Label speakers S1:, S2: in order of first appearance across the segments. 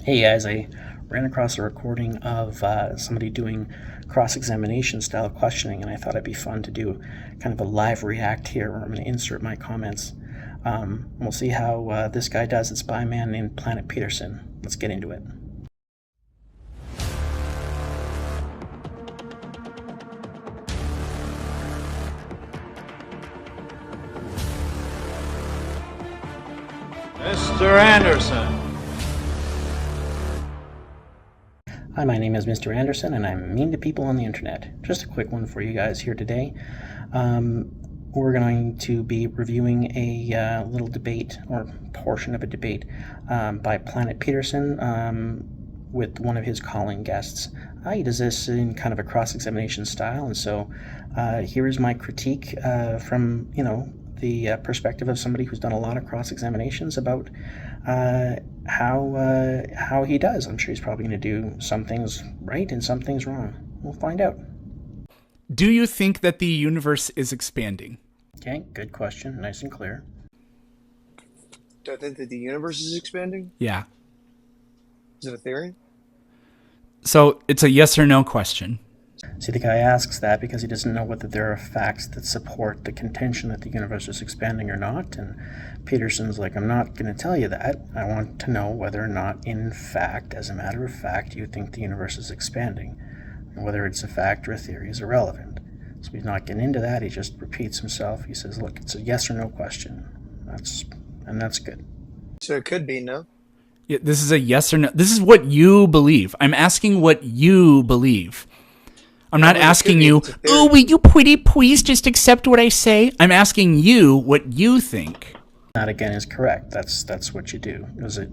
S1: Hey guys, I ran across a recording of somebody doing cross-examination style questioning, and I thought it'd be fun to do kind of a live react here where I'm going to insert my comments. We'll see how this guy does. It's by a man named Planet Peterson. Let's get into it.
S2: Mr. Anderson.
S1: Hi, my name is Mr. Anderson, and I'm mean to people on the internet. Just a quick one for you guys here today. We're going to be reviewing a little debate, or portion of a debate, by Planet Peterson with one of his calling guests. He does this in kind of a cross-examination style, and so here is my critique from, the perspective of somebody who's done a lot of cross-examinations about how he does. I'm sure he's probably going to do some things right and some things wrong. We'll find out.
S3: Do you think that the universe is expanding?
S1: Okay, good question. Nice and clear.
S4: Do I think that the universe is expanding?
S3: Yeah.
S4: Is it a theory?
S3: So it's a yes or no question.
S1: See, the guy asks that because he doesn't know whether there are facts that support the contention that the universe is expanding or not. And Peterson's like, I'm not going to tell you that. I want to know whether or not, in fact, as a matter of fact, you think the universe is expanding. And whether it's a fact or a theory is irrelevant. So he's not getting into that. He just repeats himself. He says, look, it's a yes or no question. That's good.
S4: So it could be no.
S3: Yeah, this is a yes or no. This is what you believe. I'm asking what you believe. I'm not asking you, oh, will you pretty please just accept what I say? I'm asking you what you think.
S1: That again is correct. That's what you do. Because it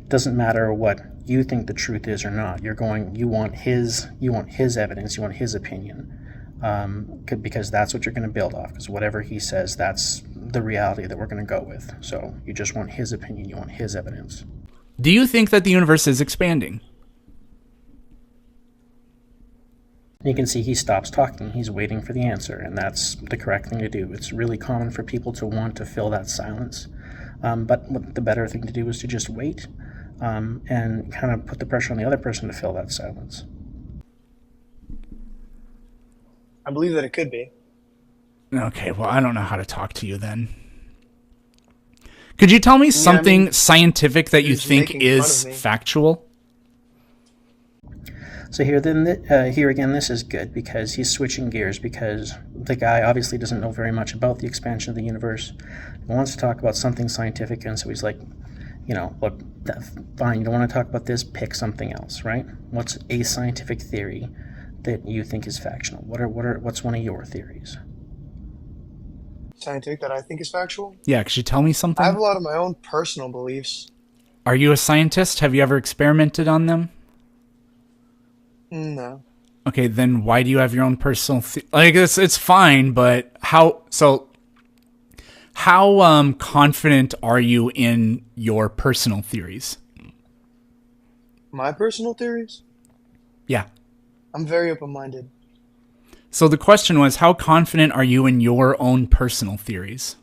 S1: doesn't matter what you think the truth is or not. You want his evidence, you want his opinion. Because that's what you're going to build off. Because whatever he says, that's the reality that we're going to go with. So you just want his opinion, you want his evidence.
S3: Do you think that the universe is expanding?
S1: You can see he stops talking. He's waiting for the answer, and that's the correct thing to do. It's really common for people to want to fill that silence. But the better thing to do is to just wait and kind of put the pressure on the other person to fill that silence.
S4: I believe that it could be.
S3: Okay, well, I don't know how to talk to you then. Could you tell me something scientific that you think is factual?
S1: So here again, this is good because he's switching gears because the guy obviously doesn't know very much about the expansion of the universe. He wants to talk about something scientific, and so he's like, look, fine, you don't want to talk about this, pick something else, right? What's a scientific theory that you think is factual? What's one of your theories?
S4: Scientific that I think is factual?
S3: Yeah, could you tell me something?
S4: I have a lot of my own personal beliefs.
S3: Are you a scientist? Have you ever experimented on them?
S4: No.
S3: Okay, then why do you have your own personal it's fine, but how confident are you in your personal theories?
S4: My personal theories?
S3: Yeah.
S4: I'm very open-minded.
S3: So the question was, how confident are you in your own personal theories?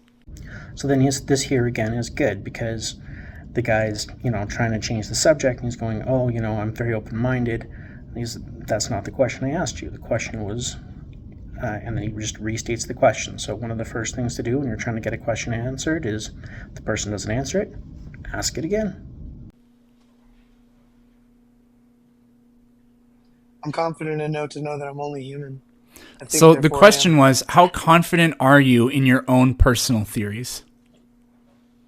S1: So then this here again is good because the guy's, trying to change the subject, and he's going, I'm very open-minded. That's not the question I asked you. The question was, and then he just restates the question. So one of the first things to do when you're trying to get a question answered is, if the person doesn't answer it, ask it again.
S4: I'm confident enough to know that I'm only human.
S3: So the question was, how confident are you in your own personal theories?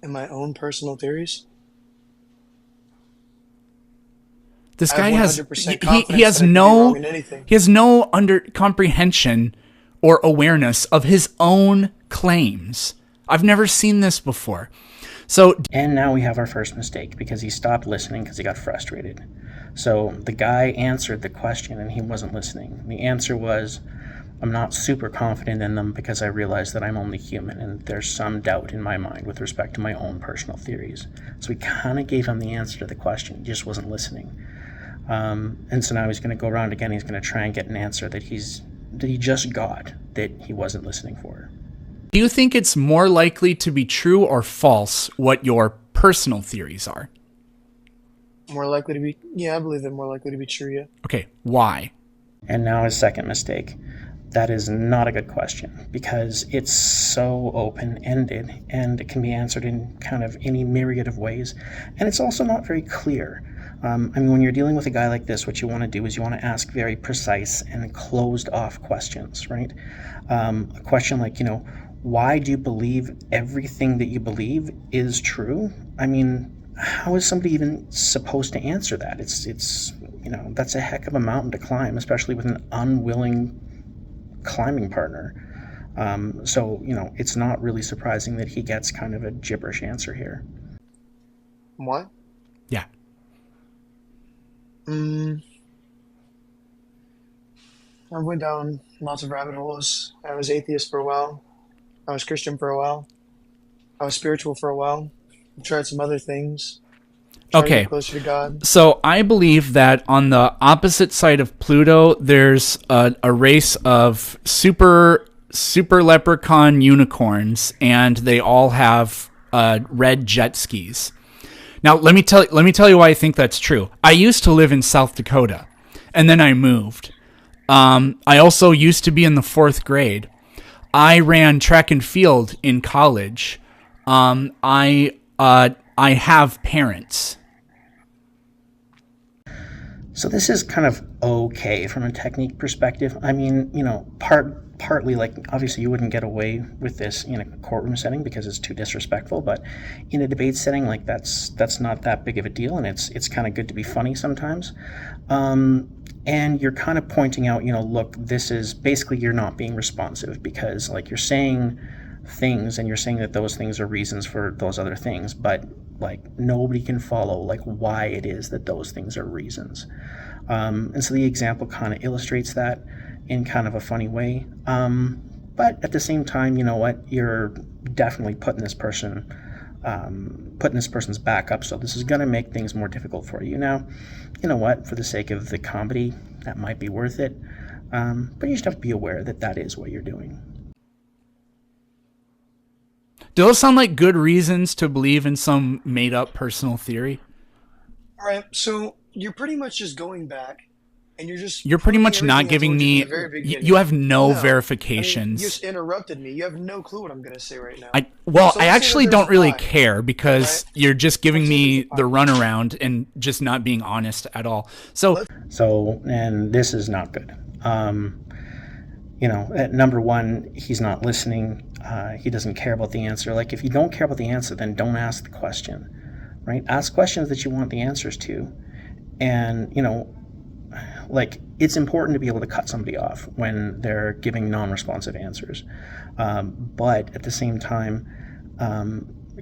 S4: In my own personal theories?
S3: This guy has no comprehension or awareness of his own claims. I've never seen this before.
S1: And now we have our first mistake because he stopped listening because he got frustrated. So the guy answered the question and he wasn't listening. The answer was, I'm not super confident in them because I realize that I'm only human and there's some doubt in my mind with respect to my own personal theories. So we kind of gave him the answer to the question. He just wasn't listening. And so now he's going to go around again. He's going to try and get an answer that he just got that he wasn't listening for.
S3: Do you think it's more likely to be true or false what your personal theories are?
S4: More likely to be. Yeah, I believe they're more likely to be true. Yeah.
S3: Okay, why?
S1: And now his second mistake. That is not a good question because it's so open-ended and it can be answered in kind of any myriad of ways. And it's also not very clear. I mean, when you're dealing with a guy like this, what you want to do is you want to ask very precise and closed-off questions, right? A question like, why do you believe everything that you believe is true? I mean, how is somebody even supposed to answer that? It's that's a heck of a mountain to climb, especially with an unwilling climbing partner. So it's not really surprising that he gets kind of a gibberish answer here.
S4: What?
S3: Yeah.
S4: I went down lots of rabbit holes. I was atheist for a while. I was Christian for a while. I was spiritual for a while. I tried some other things. Tried to
S3: Okay.
S4: get closer to God.
S3: So I believe that on the opposite side of Pluto, there's a race of super leprechaun unicorns, and they all have red jet skis. Now, let me tell you why I think that's true. I used to live in South Dakota, and then I moved. I also used to be in the 4th grade. I ran track and field in college. I have parents.
S1: So this is kind of okay from a technique perspective. I mean, partly, like, obviously you wouldn't get away with this in a courtroom setting because it's too disrespectful, but in a debate setting, like, that's not that big of a deal, and it's kind of good to be funny sometimes. And you're kind of pointing out, look, this is basically you're not being responsive because, like, you're saying things and you're saying that those things are reasons for those other things, but like nobody can follow like why it is that those things are reasons. And so the example kind of illustrates that in kind of a funny way. But at the same time, you know what? You're definitely putting this person's back up. So this is going to make things more difficult for you. Now, you know what? For the sake of the comedy, that might be worth it. But you just have to be aware that that is what you're doing.
S3: Do those sound like good reasons to believe in some made-up personal theory?
S4: All right, so you're pretty much just going back, and
S3: You're pretty much not giving me. You have no
S4: I
S3: verifications.
S4: mean, you just interrupted me. You have no clue what I'm going to say right now.
S3: I
S4: So let's say
S3: actually
S4: that
S3: don't
S4: there's
S3: really
S4: 5,
S3: care because
S4: right?
S3: you're just giving
S4: Let's say
S3: me
S4: there's
S3: the
S4: 5.
S3: runaround and just not being honest at all. So
S1: So, and this is not good. At number one, he's not listening. He doesn't care about the answer. Like, if you don't care about the answer, then don't ask the question, right? Ask questions that you want the answers to. And, like, it's important to be able to cut somebody off when they're giving non-responsive answers. But at the same time,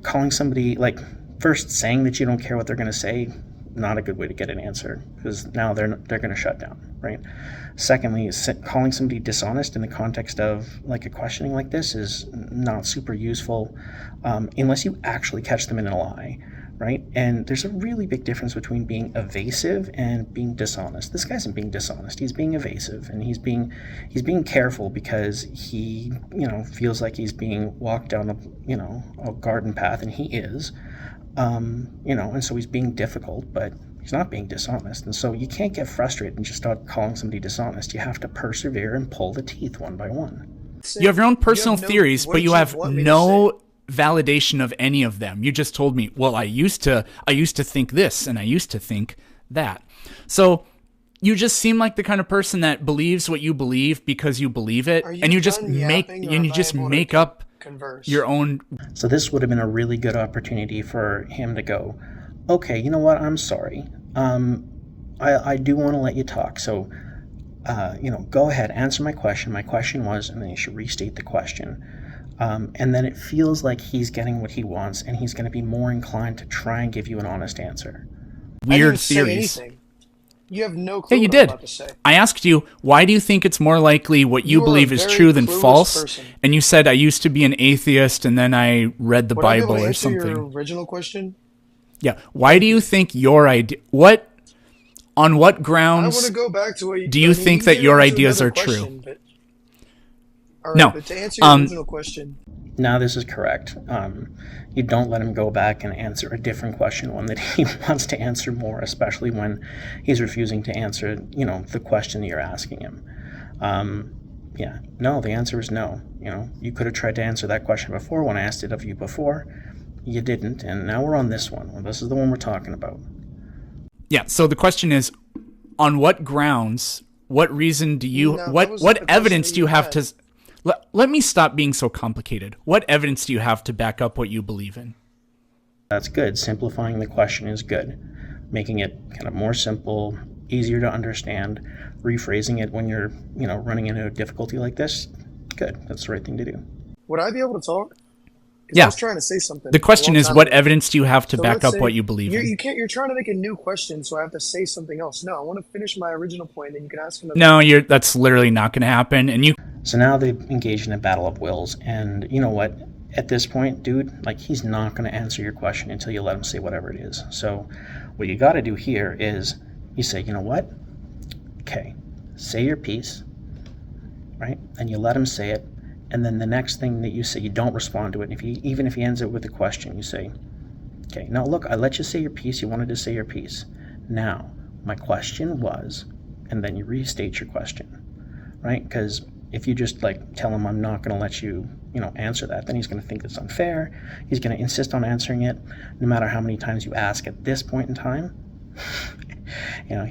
S1: calling somebody, like, first saying that you don't care what they're going to say, not a good way to get an answer because now they're going to shut down, right? Secondly, calling somebody dishonest in the context of like a questioning like this is not super useful unless you actually catch them in a lie, right? And there's a really big difference between being evasive and being dishonest. This guy isn't being dishonest; he's being evasive, and he's being careful because he feels like he's being walked down a garden path, and he is. And so he's being difficult, but he's not being dishonest. And so you can't get frustrated and just start calling somebody dishonest. You have to persevere and pull the teeth one by one.
S3: you have your own personal theories,
S4: what
S3: but
S4: did
S3: you have
S4: want me to
S3: no validation of any of them. You just told me, well, I used to think this and I used to think that. So you just seem like the kind of person that believes what you believe because you believe it, and you just make up
S4: converse?
S3: your own.
S1: So this would have been a really good opportunity for him to go, okay, you know what? I'm sorry. I do want to let you talk. So, go ahead, answer my question. My question was, and then you should restate the question. And then it feels like he's getting what he wants, and he's going to be more inclined to try and give you an honest answer.
S3: Weird
S4: I didn't
S3: theories.
S4: say anything. You have no clue
S3: Yeah, you
S4: what
S3: did.
S4: I'm about to say.
S3: I asked you, why do you think it's more likely what you
S4: You are
S3: believe
S4: a
S3: is
S4: very
S3: true than
S4: clueless
S3: false?
S4: person.
S3: And you said, I used to be an atheist and then I read the
S4: Would I be able
S3: Bible
S4: to
S3: or
S4: answer
S3: something.
S4: your original question?
S3: Yeah. Why do you think your idea, on what
S4: I
S3: grounds
S4: want to go back to what
S3: do you think that your ideas are true?
S4: All
S3: No.
S4: right, but to answer your original question,
S1: Now this is correct. You don't let him go back and answer a different question, one that he wants to answer more, especially when he's refusing to answer, the question that you're asking him. Yeah, no, the answer is no. You could have tried to answer that question before when I asked it of you before. You didn't, and now we're on this one. Well, this is the one we're talking about.
S3: Yeah, so the question is, on what grounds, what reason do you,
S4: No, that
S3: what
S4: wasn't the
S3: evidence
S4: question
S3: do you
S4: you
S3: have
S4: had.
S3: to, let me stop being so complicated. What evidence do you have to back up what you believe in?
S1: That's good. Simplifying the question is good. Making it kind of more simple, easier to understand, rephrasing it when you're, running into a difficulty like this, good. That's the right thing to do.
S4: would I be able to talk? 'Cause
S3: Yeah.
S4: I was trying to say something.
S3: The question
S4: a long
S3: is,
S4: time
S3: what
S4: ago.
S3: evidence do you have to
S4: So
S3: back
S4: let's
S3: up
S4: say
S3: what you believe in?
S4: You can't. You're trying to make a new question, so I have to say something else. No, I want to finish my original point, then you can ask another.
S3: No, that's literally not going to happen. And you,
S1: So now they've engaged in a battle of wills, and you know what? At this point, dude, he's not going to answer your question until you let him say whatever it is. So what you got to do here is you say, you know what? Okay, say your piece, right? And you let him say it, and then the next thing that you say, you don't respond to it. And even if he ends it with a question, you say, okay, now look, I let you say your piece. You wanted to say your piece. Now, my question was, and then you restate your question, right? Because if you just tell him I'm not going to let you, answer that, then he's going to think it's unfair. He's going to insist on answering it, no matter how many times you ask at this point in time.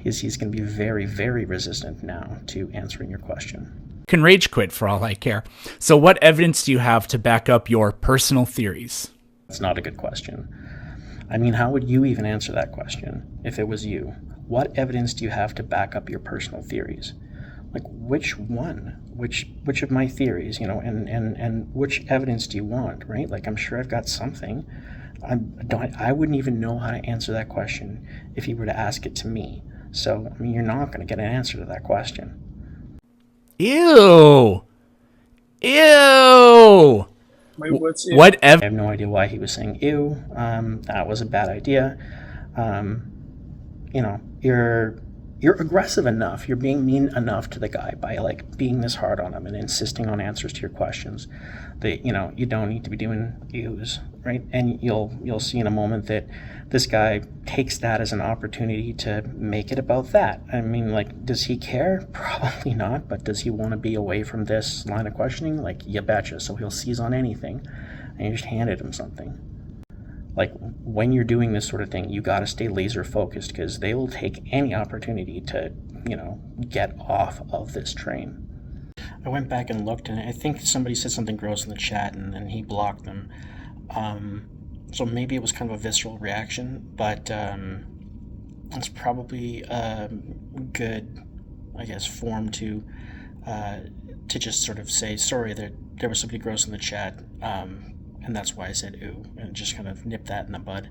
S1: He's going to be very, very resistant now to answering your question.
S3: can rage quit for all I care. So what evidence do you have to back up your personal theories?
S1: That's not a good question. I mean, how would you even answer that question if it was you? What evidence do you have to back up your personal theories? Which one? Which of my theories, and which evidence do you want, right? I'm sure I've got something. I wouldn't even know how to answer that question if you were to ask it to me. So, I mean, you're not going to get an answer to that question.
S3: Ew. Ew.
S4: Wait, what's it?
S3: What
S1: I have no idea why he was saying ew. That was a bad idea. You're aggressive enough. You're being mean enough to the guy by being this hard on him and insisting on answers to your questions. That you don't need to be doing ews, right? And you'll see in a moment that this guy takes that as an opportunity to make it about that. I mean, does he care? Probably not. But does he want to be away from this line of questioning? You betcha. So he'll seize on anything, and you just handed him something. When you're doing this sort of thing, you got to stay laser focused because they will take any opportunity to, get off of this train. I went back and looked, and I think somebody said something gross in the chat, and then he blocked them. So maybe it was kind of a visceral reaction, but it's probably a good, I guess, form to just sort of say, sorry, there was somebody gross in the chat, and that's why I said ooh, and just kind of nip that in the bud,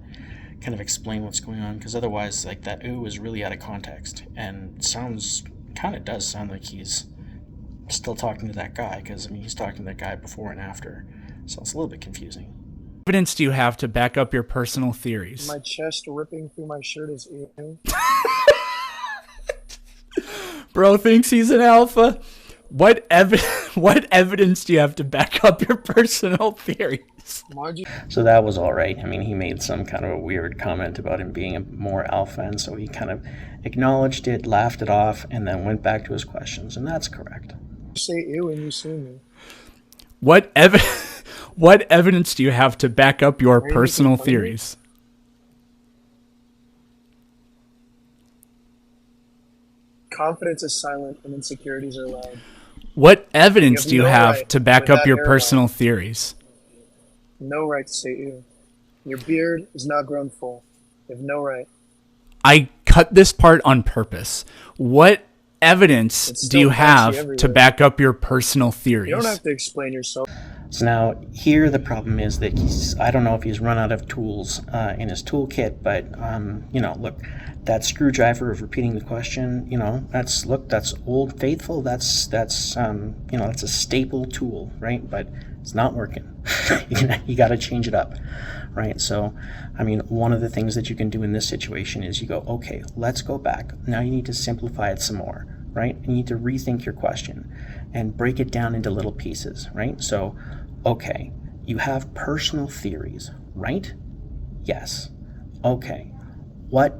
S1: kind of explain what's going on, because otherwise, that ooh is really out of context, and does sound like he's still talking to that guy, because, I mean, he's talking to that guy before and after, so it's a little bit confusing.
S3: evidence do you have to back up your personal theories?
S4: My chest ripping through my shirt is ew.
S3: Bro thinks he's an alpha. What evidence do you have to back up your personal theories?
S4: Why'd you?
S1: So that was all right. I mean, he made some kind of a weird comment about him being a more alpha, and so he kind of acknowledged it, laughed it off, and then went back to his questions, and that's correct.
S4: Say ew when you see me.
S3: What evidence do you have to back up your
S4: you making
S3: personal
S4: fun of me?
S3: theories?
S4: Confidence is silent and insecurities are loud.
S3: What evidence
S4: You have
S3: do you
S4: no
S3: have
S4: right
S3: to back
S4: with
S3: up
S4: that
S3: your
S4: hairline.
S3: personal theories?
S4: No right to say ew. Your beard is not grown full. You have no right.
S3: I cut this part on purpose. What evidence
S4: It's
S3: do
S4: still
S3: you
S4: patchy
S3: have to
S4: everywhere.
S3: back up your personal theories?
S4: You don't have to explain yourself.
S1: So now here the problem is that I don't know if he's run out of tools in his toolkit, but look, that screwdriver of repeating the question, that's Old Faithful. That's a staple tool, right? But it's not working. You got to change it up, right? So, I mean, one of the things that you can do in this situation is you go, okay, let's go back. Now you need to simplify it some more. right? You need to rethink your question and break it down into little pieces, right? So, okay, you have personal theories, right? Yes. Okay. What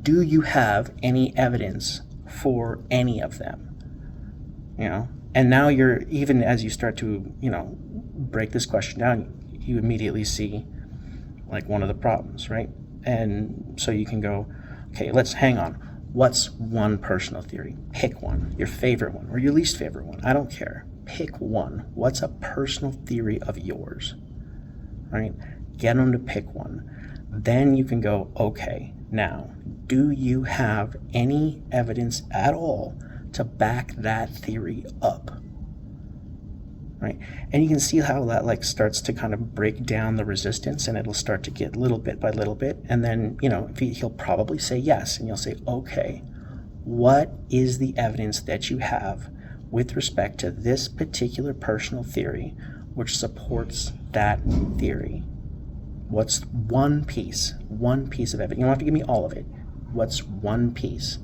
S1: do you have any evidence for any of them? You know, and now you're, even as you start to, you know, break this question down, you immediately see like one of the problems, right? And so you can go, okay, let's hang on. What's one personal theory? Pick one, your favorite one or your least favorite one. I don't care. Pick one. What's a personal theory of yours, right? Get them to pick one. Then you can go, okay, now, do you have any evidence at all to back that theory up? Right? And you can see how that like starts to kind of break down the resistance, and it'll start to get little bit by little bit. And then, you know, he'll probably say yes, and you'll say, okay, what is the evidence that you have with respect to this particular personal theory which supports that theory? What's one piece of evidence? You don't have to give me all of it. What's one piece?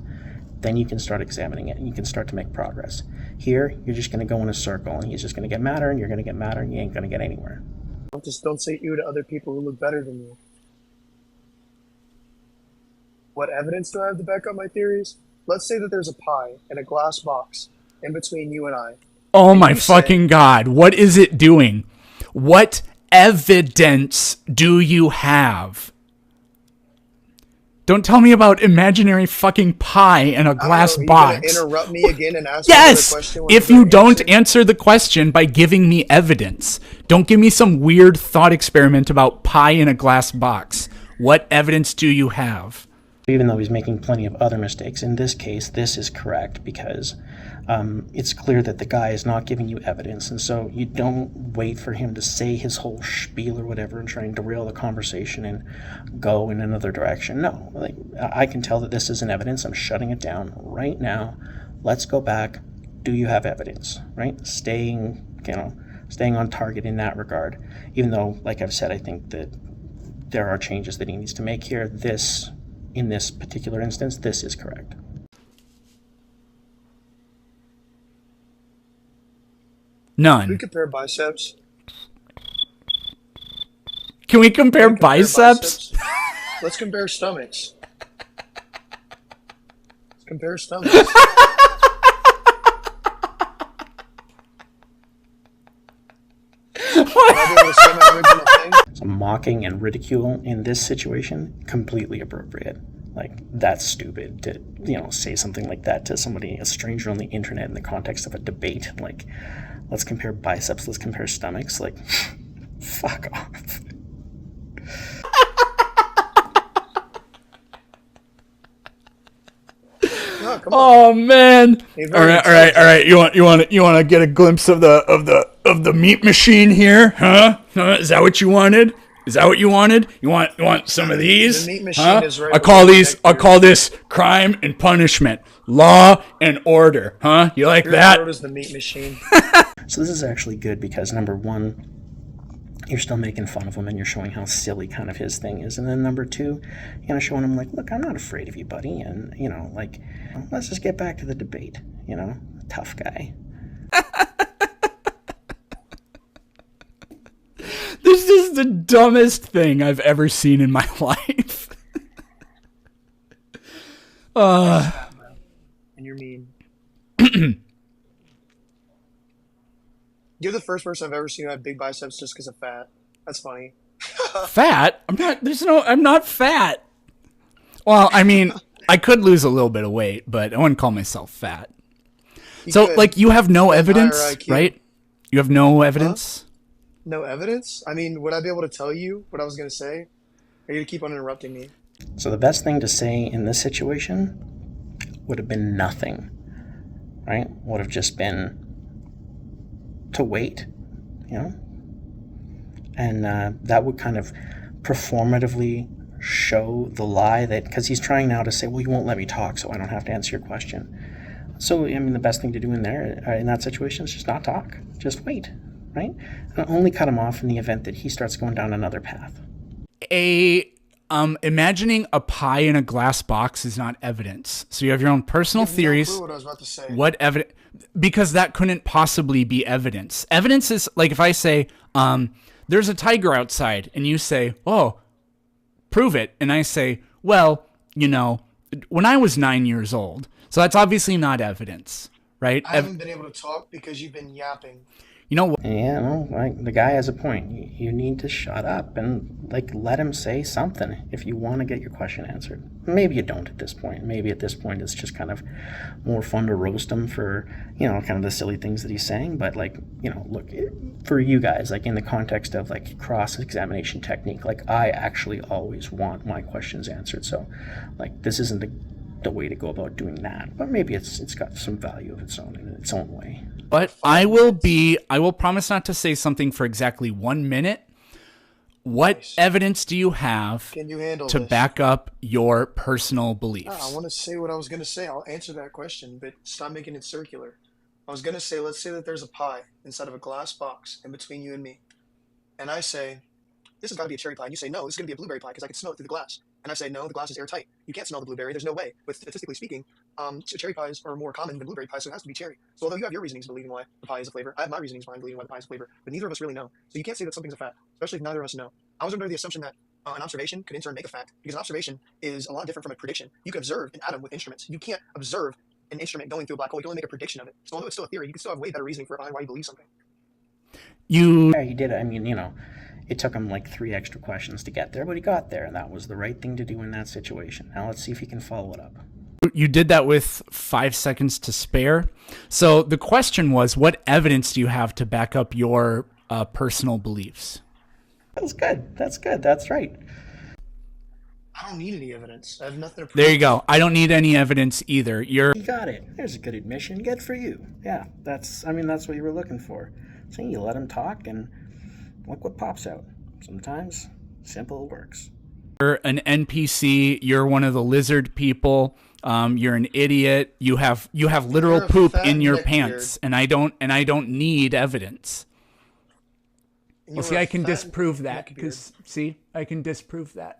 S1: Then you can start examining it and you can start to make progress. Here, you're just going to go in a circle and he's just going to get madder and you're going to get madder and you ain't going to get anywhere.
S4: Just don't say ew to other people who look better than you. What evidence do I have to back up my theories? Let's say that there's a pie in a glass box in between you and I.
S3: Oh my fucking God. What is it doing? What evidence do you have? Don't tell me about imaginary fucking pie in a glass box.
S4: You're gonna interrupt me again and ask
S3: yes!
S4: me the question?
S3: If you don't answer the question by giving me evidence. Don't give me some weird thought experiment about pie in a glass box. What evidence do you have?
S1: Even though he's making plenty of other mistakes, in this case, this is correct because it's clear that the guy is not giving you evidence, and so you don't wait for him to say his whole spiel or whatever and try and derail the conversation and go in another direction. No, like, I can tell that this isn't evidence. I'm shutting it down right now. Let's go back. Do you have evidence? Right? Staying on target in that regard. Even though, like I've said, I think that there are changes that he needs to make here. In this particular instance, this is correct.
S3: None.
S4: We compare biceps.
S3: Can we compare biceps?
S4: Let's compare stomachs. Let's compare stomachs.
S1: So mocking and ridicule in this situation, completely appropriate. Like, that's stupid to, say something like that to somebody, a stranger on the internet in the context of a debate. Like, let's compare biceps, let's compare stomachs. Like, fuck off.
S4: No, come on.
S3: Oh man! All right. You want to get a glimpse of the meat machine here, huh? Is that what you wanted? Is that what you wanted? You want some of these?
S4: The meat machine is right.
S3: I call this crime and punishment, law and order, huh? You like that?
S4: What is the meat machine?
S1: So this is actually good because number one, you're still making fun of him and you're showing how silly kind of his thing is. And then number two, you're showing him like, look, I'm not afraid of you, buddy. And, let's just get back to the debate, tough guy.
S3: This is the dumbest thing I've ever seen in my life.
S4: And you're mean. You're the first person I've ever seen who had big biceps just because of fat. That's funny.
S3: Fat? I'm not fat. Well, I mean, I could lose a little bit of weight, but I wouldn't call myself fat. You have no evidence, right? You have no evidence?
S4: Huh? No evidence? I mean, would I be able to tell you what I was going to say? Or are you going to keep on interrupting me?
S1: So the best thing to say in this situation would have been nothing, right? Would have just been to wait, And that would kind of performatively show the lie that, because he's trying now to say, well, you won't let me talk, so I don't have to answer your question. So, the best thing to do in that situation is just not talk. Just wait. Right? And only cut him off in the event that he starts going down another path.
S3: imagining a pie in a glass box is not evidence. So you have your own personal theories.
S4: No clue what I was about to say.
S3: What evidence? Because that couldn't possibly be evidence. Evidence is like if I say, there's a tiger outside, and you say, oh, prove it. And I say, well, when I was 9 years old. So that's obviously not evidence, right?
S4: I haven't been able to talk because you've been yapping.
S3: You know what?
S1: Yeah, no, the guy has a point. You need to shut up and let him say something if you want to get your question answered. Maybe you don't at this point. Maybe at this point it's just kind of more fun to roast him for kind of the silly things that he's saying. But look, for you guys, in the context of cross-examination technique, I actually always want my questions answered. So this isn't the way to go about doing that. But maybe it's got some value of its own in its own way.
S3: But I will promise not to say something for exactly 1 minute. What evidence do you have to back up your personal beliefs?
S4: I want to say what I was going to say. I'll answer that question, but stop making it circular. I was going to say, let's say that there's a pie inside of a glass box in between you and me. And I say, this has got to be a cherry pie. And you say, no, this is going to be a blueberry pie because I can smell it through the glass. And I say, no, the glass is airtight. You can't smell the blueberry. There's no way. But statistically speaking, cherry pies are more common than blueberry pies, so it has to be cherry. So although you have your reasonings believing why the pie is a flavor, I have my reasonings behind believing why the pie is a flavor, but neither of us really know. So you can't say that something's a fact, especially if neither of us know. I was under the assumption that an observation could in turn make a fact, because an observation is a lot different from a prediction. You can observe an atom with instruments. You can't observe an instrument going through a black hole. You can only make a prediction of it. So although it's still a theory, you can still have way better reasoning for why you believe something.
S1: Yeah, he did it. I mean, it took him 3 extra questions to get there, but he got there, and that was the right thing to do in that situation. Now let's see if he can follow it up.
S3: You did that with 5 seconds to spare. So the question was, what evidence do you have to back up your personal beliefs?
S1: That's good. That's right.
S4: I don't need any evidence. I have nothing to prove.
S3: There you go. I don't need any evidence either.
S1: You got it. There's a good admission. Good for you. Yeah, that's what you were looking for. So you let him talk and look what pops out. Sometimes simple works.
S3: You're an NPC. You're one of the lizard people. You're an idiot. You have literal poop in your pants, and I don't need evidence. Well, see, I can disprove that because I can disprove that.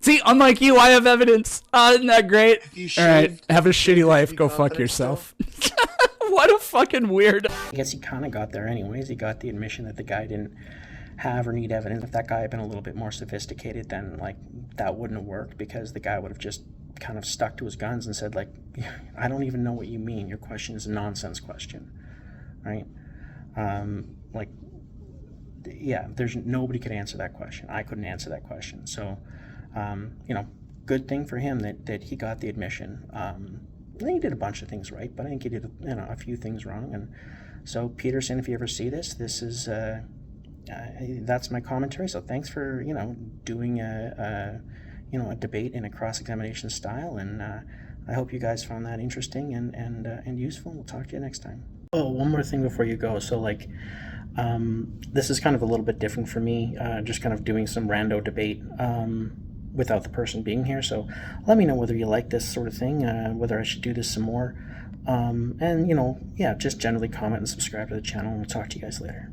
S3: See, unlike you, I have evidence. Isn't that great? All right, have a shitty life. Go fuck yourself. What a fucking weird.
S1: I guess he kind of got there anyways. He got the admission that the guy didn't have or need evidence. If that guy had been a little bit more sophisticated, then that wouldn't have worked, because the guy would have just kind of stuck to his guns and said I don't even know what you mean. Your question is a nonsense question, right? There's nobody could answer that question. I couldn't answer that question. So, good thing for him that he got the admission. I think he did a bunch of things right, but I think he did a few things wrong. And so, Peterson, if you ever see this is that's my commentary. So thanks for doing a debate in a cross-examination style, and I hope you guys found that interesting and useful. We'll talk to you next time. Oh, one more thing before you go. So this is kind of a little bit different for me, just kind of doing some rando debate without the person being here. So let me know whether you like this sort of thing, whether I should do this some more. And just generally comment and subscribe to the channel, and we'll talk to you guys later.